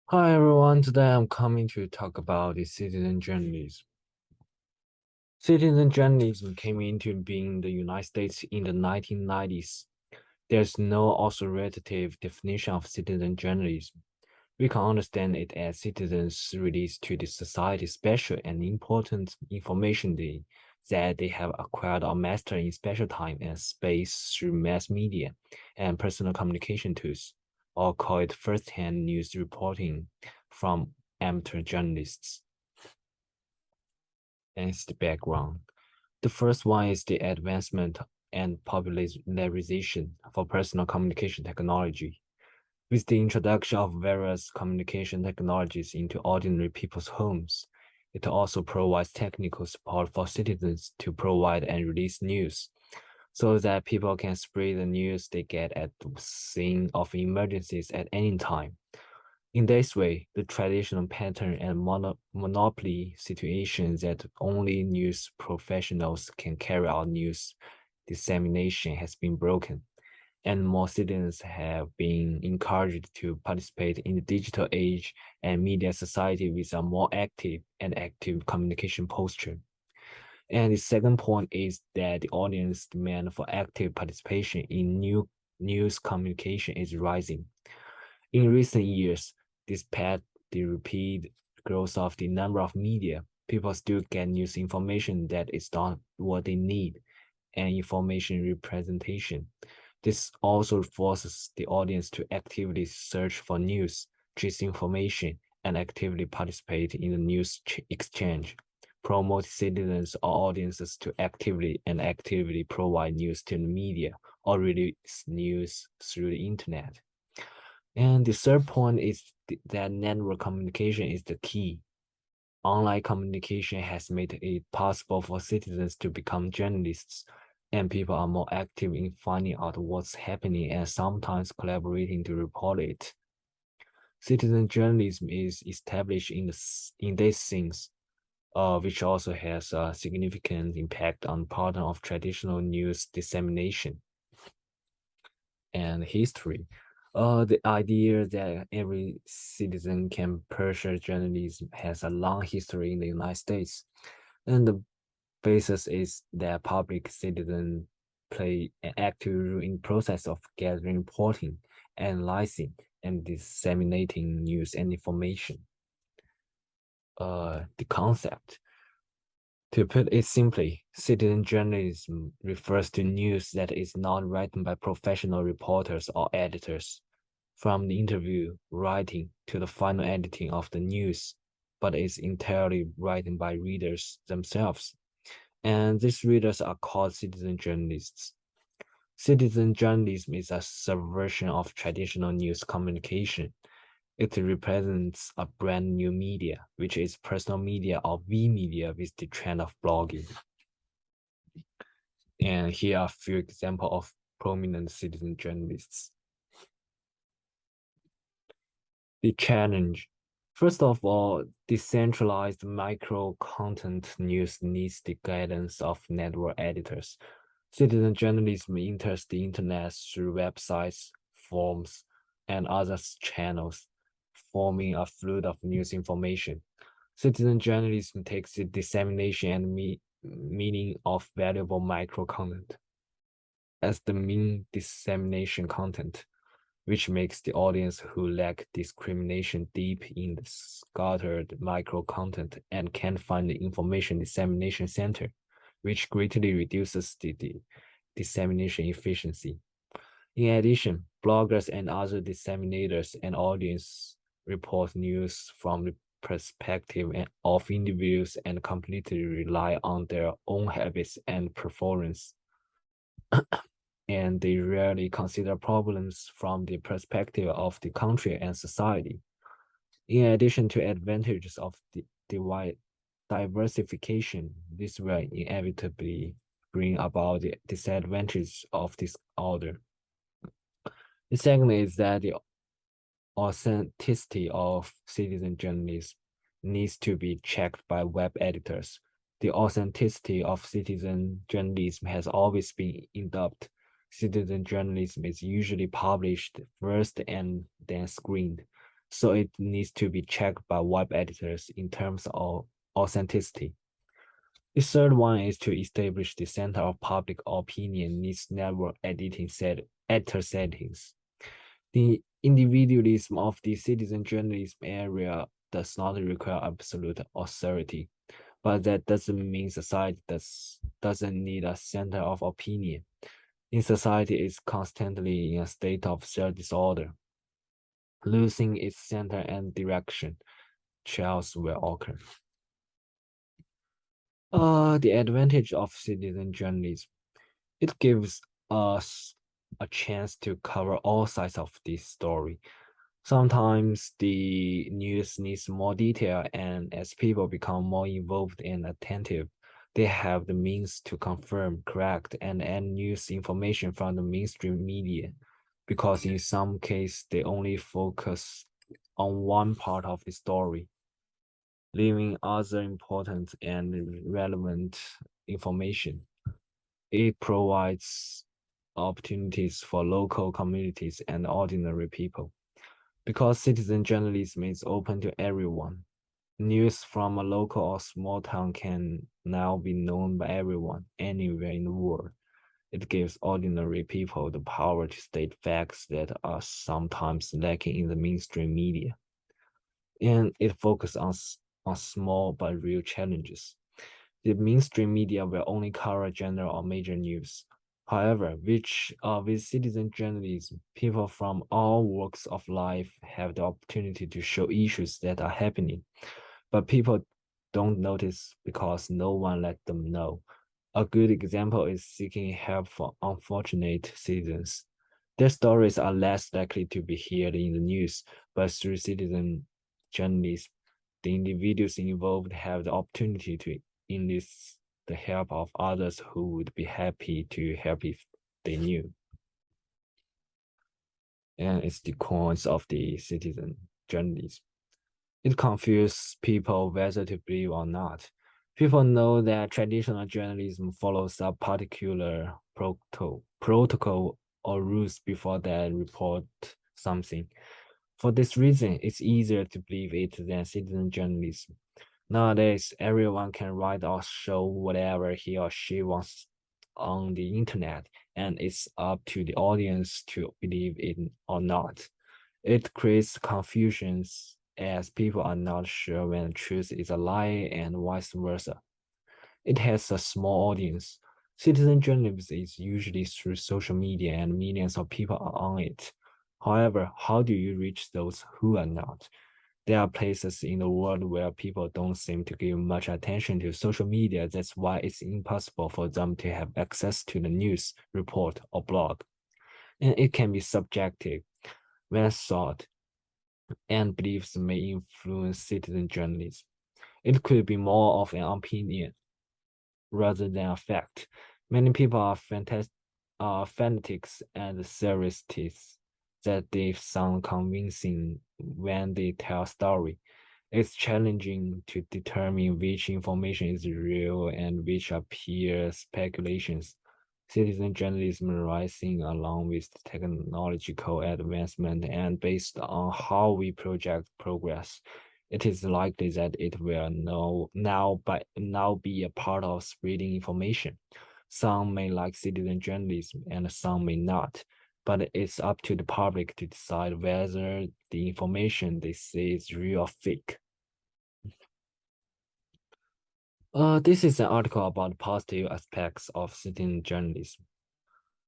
Hi everyone, today I'm coming to talk about the citizen journalism. Citizen journalism came into being in the United States in the 1990s. There's no authoritative definition of citizen journalism. We can understand it as citizens release to the society special and important information that they have acquired or mastered in special time and space through mass media and personal communication tools, or call it first-hand news reporting from amateur journalists. And it's the background. The first one is the advancement and popularization for personal communication technology. With the introduction of various communication technologies into ordinary people's homes, it also provides technical support for citizens to provide and release news so that people can spread the news they get at the scene of emergencies at any time. In this way, the traditional pattern and monopoly situation that only news professionals can carry out news dissemination has been broken, and more citizens have been encouraged to participate in the digital age and media society with a more active communication posture. And the second point is that the audience demand for active participation in new news communication is rising. In recent years, despite the rapid growth of the number of media, people still get news information that is not what they need and information representation. This also forces the audience to actively search for news, chase information, and actively participate in the news exchange. Promote citizens or audiences to actively provide news to the media or release news through the internet. And the third point is that network communication is the key. Online communication has made it possible for citizens to become journalists, and people are more active in finding out what's happening and sometimes collaborating to report it. Citizen journalism is established in these things, which also has a significant impact on part of traditional news dissemination and history. The idea that every citizen can pursue journalism has a long history in the United States, and the basis is that public citizens play an active role in the process of gathering, reporting, analyzing, and disseminating news and information. The concept. To put it simply, citizen journalism refers to news that is not written by professional reporters or editors, from the interview writing to the final editing of the news, but is entirely written by readers themselves. And these readers are called citizen journalists. Citizen journalism is a subversion of traditional news communication. It represents a brand new media, which is personal media or V media with the trend of blogging. And here are a few examples of prominent citizen journalists. The challenge. First of all, decentralized micro-content news needs the guidance of network editors. Citizen journalism enters the internet through websites, forums, and other channels, forming a flood of news information. Citizen journalism takes the dissemination and meaning of valuable micro-content as the main dissemination content, which makes the audience who lack discrimination deep in the scattered micro-content and can't find the information dissemination center, which greatly reduces the dissemination efficiency. In addition, bloggers and other disseminators and audience report news from the perspective of individuals and completely rely on their own habits and performance, and they rarely consider problems from the perspective of the country and society. In addition to advantages of the diversification, this will inevitably bring about the disadvantages of this order. The second is that the authenticity of citizen journalism needs to be checked by web editors. The authenticity of citizen journalism has always been in doubt. Citizen journalism is usually published first and then screened. so it needs to be checked by web editors in terms of authenticity. The third one is to establish the center of public opinion needs network editor settings. The individualism of the citizen journalism area does not require absolute authority, but that doesn't mean society doesn't need a center of opinion. In society is constantly in a state of self-disorder. Losing its center and direction, chaos will occur. The advantage of citizen journalism, it gives us a chance to cover all sides of this story. Sometimes the news needs more detail, and as people become more involved and attentive, they have the means to confirm, correct, and add news information from the mainstream media, because in some cases they only focus on one part of the story, leaving other important and relevant information. It provides opportunities for local communities and ordinary people. Because citizen journalism is open to everyone, news from a local or small town can now be known by everyone anywhere in the world. It gives ordinary people the power to state facts that are sometimes lacking in the mainstream media. And it focuses on small but real challenges. The mainstream media will only cover general or major news. However, with citizen journalism, people from all walks of life have the opportunity to show issues that are happening, but people don't notice because no one let them know. A good example is seeking help for unfortunate citizens. Their stories are less likely to be heard in the news, but through citizen journalism, the individuals involved have the opportunity to enlist the help of others who would be happy to help if they knew. And it's the cons of the citizen journalism. It confuses people whether to believe or not. People know that traditional journalism follows a particular protocol or rules before they report something. For this reason, it's easier to believe it than citizen journalism. Nowadays, everyone can write or show whatever he or she wants on the internet, and it's up to the audience to believe it or not. It creates confusions as people are not sure when truth is a lie and vice versa. It has a small audience. Citizen journalism is usually through social media and millions of people are on it. However, how do you reach those who are not? There are places in the world where people don't seem to give much attention to social media. That's why it's impossible for them to have access to the news, report, or blog. And it can be subjective when thought and beliefs may influence citizen journalism. It could be more of an opinion rather than a fact. Many people are fanatics and theorists that they sound convincing when they tell a story. It's challenging to determine which information is real and which are pure speculations. Citizen journalism rising along with technological advancement and based on how we project progress, it is likely that it will now be a part of spreading information. Some may like citizen journalism and some may not, but it's up to the public to decide whether the information they see is real or fake. This is an article about positive aspects of citizen journalism.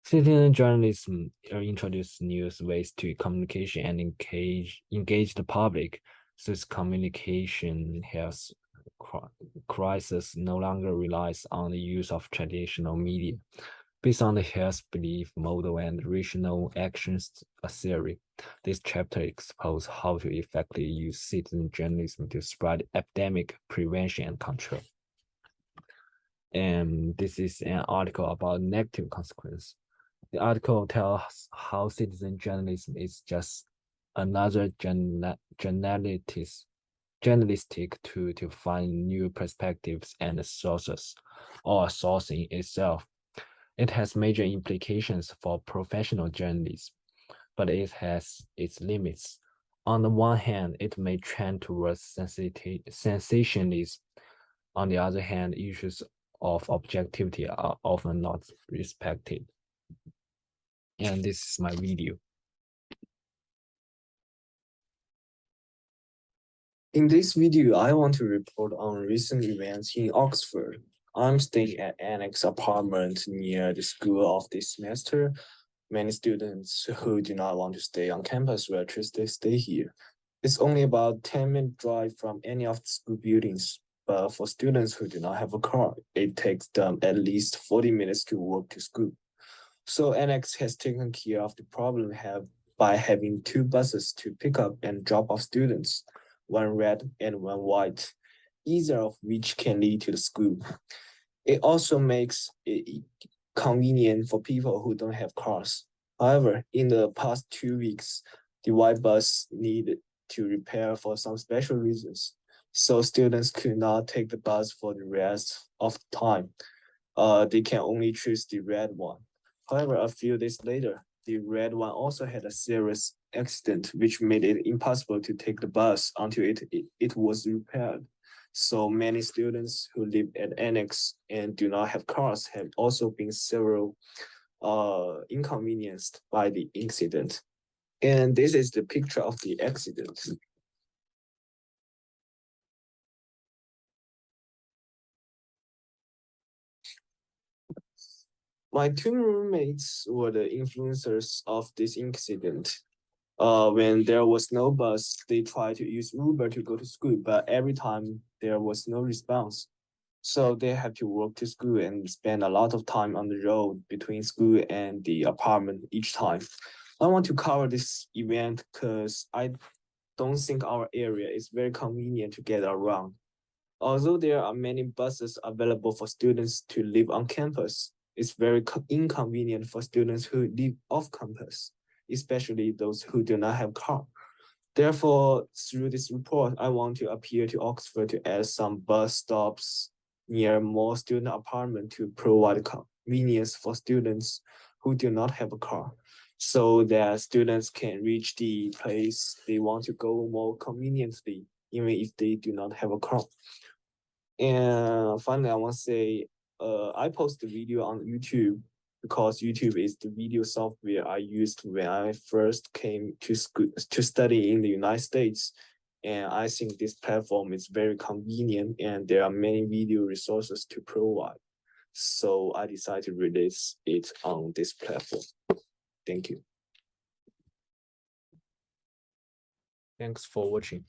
Citizen journalism introduces new ways to communication and engage the public. Since communication health crisis no longer relies on the use of traditional media. Based on the health belief model and rational actions theory, this chapter exposes how to effectively use citizen journalism to spread epidemic prevention and control. And this is an article about negative consequence. The article tells how citizen journalism is just another journalistic tool to find new perspectives and sources, or sourcing itself. It has major implications for professional journalism, but it has its limits. On the one hand, it may trend towards sensationalism. On the other hand, issues of objectivity are often not respected. And this is my video. In this video, I want to report on recent events in Oxford. I'm staying at Annex apartment near the school of this semester. Many students who do not want to stay on campus will choose to stay here. It's only about 10-minute drive from any of the school buildings, but for students who do not have a car, it takes them at least 40 minutes to walk to school. So Annex has taken care of the problem by having 2 buses to pick up and drop off students, one red and one white, either of which can lead to the school. It also makes it convenient for people who don't have cars. However, in the past 2 weeks, the white bus needed to repair for some special reasons, so students could not take the bus for the rest of the time. They can only choose the red one. However, a few days later, the red one also had a serious accident, which made it impossible to take the bus until it was repaired. So many students who live at Annex and do not have cars have also been several inconvenienced by the incident. And this is the picture of the accident. My 2 roommates were the influencers of this incident. When there was no bus, they tried to use Uber to go to school, but every time there was no response. So they had to walk to school and spend a lot of time on the road between school and the apartment each time. I want to cover this event because I don't think our area is very convenient to get around. Although there are many buses available for students to live on campus, it's very inconvenient for students who live off campus, especially those who do not have car. Therefore, through this report, I want to appeal to Oxford to add some bus stops near more student apartments to provide convenience for students who do not have a car, so that students can reach the place they want to go more conveniently, even if they do not have a car. And finally, I want to say, I post the video on YouTube because YouTube is the video software I used when I first came to school to study in the United States. And I think this platform is very convenient and there are many video resources to provide. So I decided to release it on this platform. Thank you. Thanks for watching.